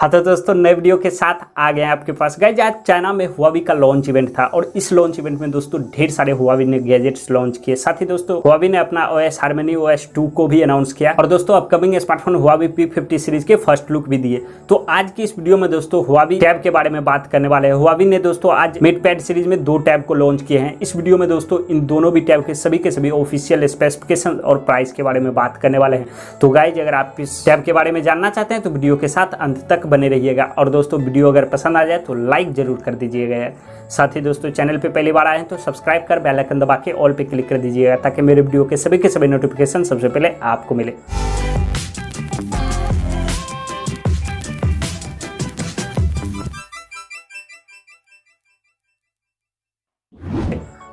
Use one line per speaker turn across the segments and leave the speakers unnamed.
हाँ तो दोस्तों नए वीडियो के साथ आ गए हैं आपके पास। गाइस आज चाइना में हुआवी का लॉन्च इवेंट था और इस लॉन्च इवेंट में दोस्तों ढेर सारे हुआवी ने गैजेट्स लॉन्च किए। साथ ही दोस्तों हुआवी ने अपना OS हार्मनी OS 2 को भी अनाउंस किया और दोस्तों upcoming smartphone Huawei P50 series के फर्स्ट लुक भी दिए। तो आज की इस वीडियो में दोस्तों हुआवी टैब के बारे में बात करने वाले हैं। हुआवी ने दोस्तों आज मेटपैड सीरीज में 2 टैब को लॉन्च किए हैं। इस वीडियो में दोस्तों इन दोनों भी टैब के सभी ऑफिशियल स्पेसिफिकेशन और प्राइस के बारे में बात करने वाले हैं। तो गाइज अगर आप इस टैब के बारे में जानना चाहते हैं तो वीडियो के साथ अंत तक बने रहिएगा और दोस्तों वीडियो अगर पसंद आ जाए तो लाइक जरूर कर दीजिएगा। साथ ही दोस्तों चैनल पे पहली बार आए हैं तो सब्सक्राइब कर बेल आइकन दबा के ऑल पे क्लिक कर दीजिएगा ताकि मेरे वीडियो के सभी नोटिफिकेशन सबसे पहले आपको मिले।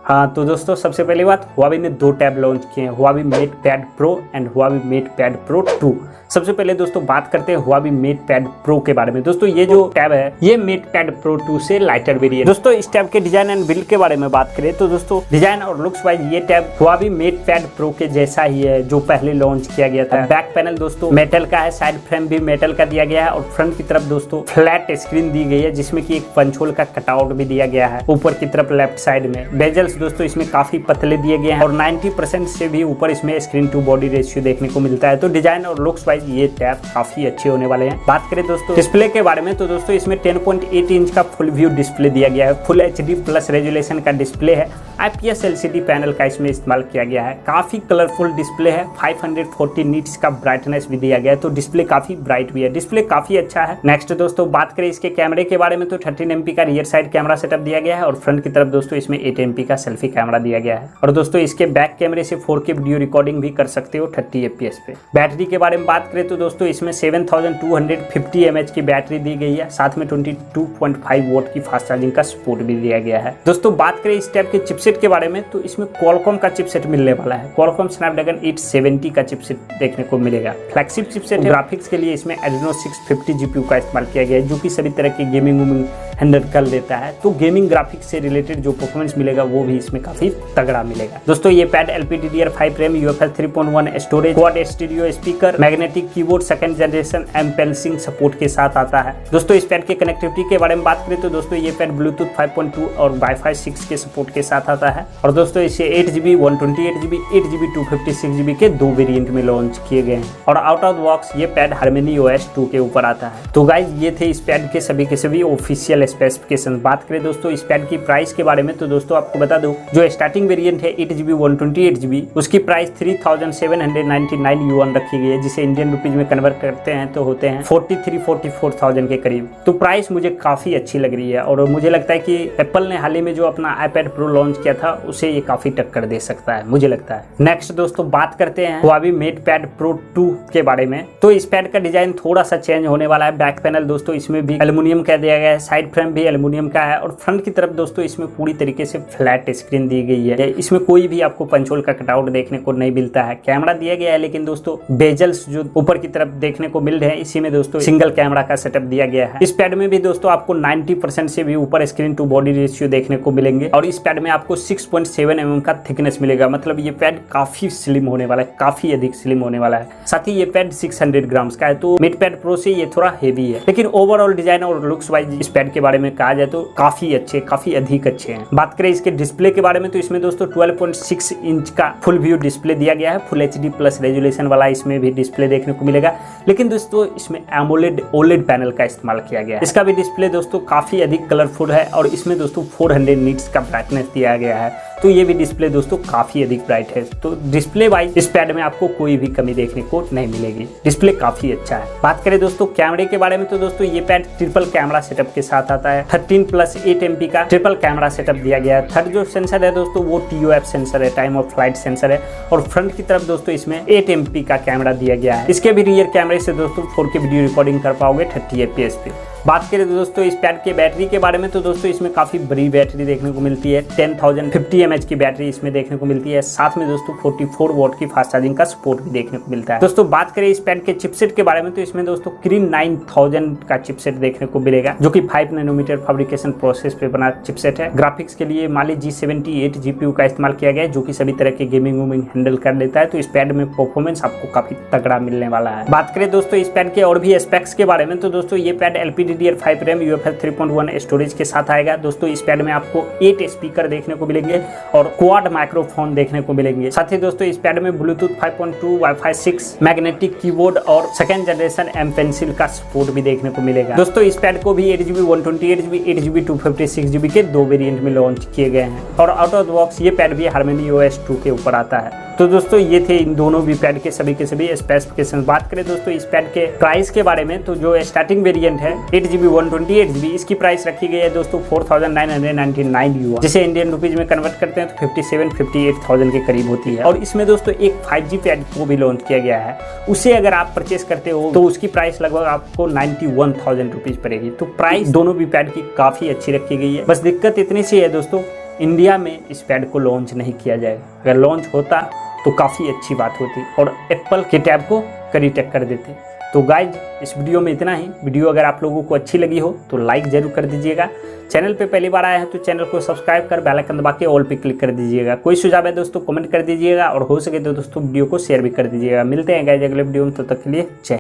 हाँ तो दोस्तों सबसे पहली बात, हुआवी ने 2 टैब लॉन्च किए हैं, Huawei MatePad Pro and Huawei MatePad Pro 2। सबसे पहले दोस्तों बात करते हैं हुआवी मेटपैड प्रो के बारे में। दोस्तों ये जो टैब है ये मेटपैड प्रो 2 से लाइटर वेरिएंट। दोस्तों इस टैब के डिजाइन एंड बिल्ड के बारे में बात करें तो दोस्तों डिजाइन और लुक्स वाइज ये टैब हुआवी मेटपैड प्रो के जैसा ही है जो पहले लॉन्च किया गया था। बैक पैनल दोस्तों मेटल का है, साइड फ्रेम भी मेटल का दिया गया है और फ्रंट की तरफ दोस्तों फ्लैट स्क्रीन दी गई है जिसमें की एक पंच होल का कटआउट भी दिया गया है ऊपर की तरफ लेफ्ट साइड में। बेजल्स दोस्तों इसमें काफी पतले दिए गए हैं और 90% से भी ऊपर इसमें स्क्रीन टू बॉडी रेशियो देखने को मिलता है। तो डिजाइन और लुक्स वाइज ये टैब काफी अच्छे होने वाले हैं। बात करें दोस्तों डिस्प्ले के बारे में तो दोस्तों इसमें 10.8 इंच का फुल व्यू डिस्प्ले दिया गया है। फुल HD प्लस रेजोल्यूशन का डिस्प्ले है। IPS LCD पैनल का इसमें इस्तेमाल किया गया है। काफी कलरफुल डिस्प्ले है। 540 नीट्स का ब्राइटनेस भी दिया गया है तो डिस्प्ले काफी ब्राइट भी है। डिस्प्ले काफी अच्छा है। नेक्स्ट दोस्तों बात करें इसके कैमरे के बारे में तो 13 MP का रियर साइड कैमरा सेटअप दिया गया है और फ्रंट की तरफ दोस्तों इसमें 8 MP का सेल्फी कैमरा दिया गया है। और दोस्तों इसके बैक कैमरे से 4K वीडियो रिकॉर्डिंग भी कर सकते हो 30 FPS पे। बैटरी के बारे में बात करें तो दोस्तों इसमें 7250 mAh की बैटरी दी गई है। साथ में 22.5 वोल्ट की फास्ट चार्जिंग का सपोर्ट भी दिया गया है। दोस्तों बात करें इस टैब के चिपसेट के बारे में तो इसमें क्वालकॉम का चिपसेट मिलने वाला है। क्वालकॉम स्नैपड्रैगन 870 का चिपसेट देखने को मिलेगा। फ्लैगशिप चिपसेट ग्राफिक्स के लिए इसमें Adreno 650 GPU का इस्तेमाल किया गया है जो कि सभी तरह की गेमिंग हैंडल कर लेता है। तो गेमिंग ग्राफिक्स से रिलेटेड जो परफॉर्मेंस मिलेगा वो भी इसमें काफी तगड़ा मिलेगा। दोस्तों ये pad LPDDR5 RAM, UFS 3.1 storage, quad stereo speaker, magnetic keyboard, second generation एम्पेल्सिंग सपोर्ट के साथ आता है। दोस्तों इस पैड के कनेक्टिविटी के बारे में बात करें तो दोस्तों ये पैड ब्लूटूथ 5.2 और वाईफाई 6 के सपोर्ट के साथ आता है। और दोस्तों इसे 8GB 128GB 8GB 256GB के 2 वेरिएंट में लॉन्च किए गए हैं। और आउट ऑफ बॉक्स ये पैड हार्मनी OS 2 के ऊपर आता है। तो गाइज ये थे इस पैड के सभी ऑफिशियल स्पेसिफिकेशन। बात करें दोस्तों इस पैड की प्राइस के बारे में तो दोस्तों आपको बता दूं जो स्टार्टिंग वेरिएंट है 8GB 128GB उसकी प्राइस 3799 युआन रखी गई है जिसे इंडियन रुपीज में कन्वर्ट करते हैं तो होते हैं 43-44,000 के करीब। तो प्राइस मुझे काफी अच्छी लग रही है और मुझे लगता है कि एप्पल ने हाल ही में जो अपना iPad Pro लॉन्च किया था उसे ये काफी टक्कर दे सकता है मुझे लगता है। नेक्स्ट दोस्तों बात करते हैं हुआवी मेटपैड Pro 2 के बारे में। तो इस पैड का डिजाइन थोड़ा सा चेंज होने वाला है। बैक पैनल दोस्तों इसमें भी एल्युमिनियम का दिया गया है, साइड फ्रेम भी एल्युमिनियम का है और फ्रंट की तरफ दोस्तों इसमें पूरी तरीके से फ्लैट स्क्रीन दी गई है। इसमें कोई भी आपको पंचोल का कटआउट देखने को नहीं मिलता है। कैमरा दिया गया है लेकिन दोस्तों बेजल्स जो ऊपर की तरफ देखने को मिल रहे हैं इसी में दोस्तों सिंगल कैमरा का सेटअप दिया गया है। इस पैड में भी दोस्तों आपको 90% से भी ऊपर स्क्रीन टू बॉडी रेशियो देखने को मिलेंगे और इस पैड में आपको 6.7 mm का थिकनेस मिलेगा। मतलब ये पैड काफी स्लिम होने वाला है, काफी अधिक स्लिम होने वाला है। साथ ही ये पैड 600 ग्राम्स का है तो मेटपैड प्रो से ये थोड़ा हेवी है। लेकिन ओवरऑल डिजाइन और लुक्स वाइज इस पैड के बारे में कहा जाए तो काफी अच्छे, काफी अधिक अच्छे हैं। बात करें इसके डिस्प्ले के बारे में तो इसमें दोस्तों 12.6 इंच का फुल व्यू डिस्प्ले दिया गया है। फुल HD प्लस रेजोल्यूशन वाला इसमें भी डिस्प्ले देखने को मिलेगा। लेकिन दोस्तों इसमें AMOLED OLED पैनल का इस्तेमाल किया गया है। इसका भी डिस्प्ले दोस्तों काफी अधिक कलरफुल है और इसमें दोस्तों 400 नीट्स का ब्राइटनेस दिया गया है तो ये भी डिस्प्ले दोस्तों काफी अधिक ब्राइट है। तो डिस्प्ले वाइज इस पैड में आपको कोई भी कमी देखने को नहीं मिलेगी। डिस्प्ले काफी अच्छा है। बात करें दोस्तों कैमरे के बारे में तो दोस्तों ये पैड ट्रिपल कैमरा सेटअप के साथ आता है। 13+8 MP का ट्रिपल कैमरा सेटअप दिया गया है। थर्ड जो सेंसर है दोस्तों वो TOF सेंसर है, टाइम ऑफ फ्लाइट सेंसर है और फ्रंट की तरफ दोस्तों इसमें 8 MP का कैमरा दिया गया है। इसके भी रियर कैमरे से दोस्तों 4K वीडियो रिकॉर्डिंग कर पाओगे 30 FPS पे। बात करें तो दोस्तों इस पैड के बैटरी के बारे में, तो दोस्तों इसमें काफी बड़ी बैटरी देखने को मिलती है। 10,050 mAh की बैटरी इसमें देखने को मिलती है। साथ में दोस्तों 44 वॉट की फास्ट चार्जिंग का सपोर्ट भी देखने को मिलता है। दोस्तों बात करें इस पैड के चिपसेट के बारे में, तो इसमें दोस्तों क्रीन 9000 का चिपसेट देखने को मिलेगा, जो कि 5 नैनोमीटर फैब्रिकेशन प्रोसेस पे बना चिपसेट है। ग्राफिक्स के लिए माली G78 GPU का इस्तेमाल किया गया है, जो कि सभी तरह के गेमिंग वूमिंग हैंडल कर लेता है। तो इस पैड में परफॉर्मेंस आपको काफी तगड़ा मिलने वाला है। बात करें दोस्तों इस पैड के और भी स्पेक्स के बारे में, तो दोस्तों ये pad LPDDR5 RAM UFS 3.1 storage के साथ आएगा। दोस्तों इस पैड में आपको 8 स्पीकर देखने को मिलेंगे और क्वाड माइक्रोफोन देखने को मिलेंगे। साथ ही दोस्तों इस पैड में ब्लूटूथ 5.2 Wi-Fi 6 मैग्नेटिक कीबोर्ड और सेकंड जनरेशन M पेंसिल का सपोर्ट भी देखने को मिलेगा। दोस्तों इस पैड को भी 8GB 128GB 8GB 256GB के 2 वेरिएंट में लॉन्च किए गए हैं और आउट ऑफ द बॉक्स ये पैड भी Harmony OS 2 के ऊपर आता है। तो दोस्तों ये थे इन दोनों भी पैड के सभी स्पेसिफिकेशन। बात करें दोस्तों इस पैड के प्राइस के बारे में, तो जो स्टार्टिंग वेरिएंट है 8GB 128GB, इसकी प्राइस रखी गई है दोस्तों 4,999 युआ, जिसे इंडियन रुपीज में कन्वर्ट करते हैं तो 57,000-58,000 के करीब होती है। और इसमें दोस्तों एक 5G पैड को भी लॉन्च किया गया है। उसे अगर आप परचेस करते हो तो उसकी प्राइस लगभग आपको 91,000 रुपीज पड़ेगी। तो प्राइस दोनों भी पैड की काफी अच्छी रखी गई है। बस दिक्कत इतनी सी है दोस्तों, इंडिया में इस पैड को लॉन्च नहीं किया जाएगा। अगर लॉन्च होता तो काफ़ी अच्छी बात होती और एप्पल के टैब को कड़ी टक्कर देते। तो गाइज इस वीडियो में इतना ही। वीडियो अगर आप लोगों को अच्छी लगी हो तो लाइक जरूर कर दीजिएगा। चैनल पे पहली बार आया है तो चैनल को सब्सक्राइब कर बेल आइकन दबा के ऑल पे क्लिक कर दीजिएगा। कोई सुझाव है दोस्तों कमेंट कर दीजिएगा और हो सके तो दोस्तों वीडियो को शेयर भी कर दीजिएगा। मिलते हैं गाइज अगले वीडियो में, तब तक के लिए जय।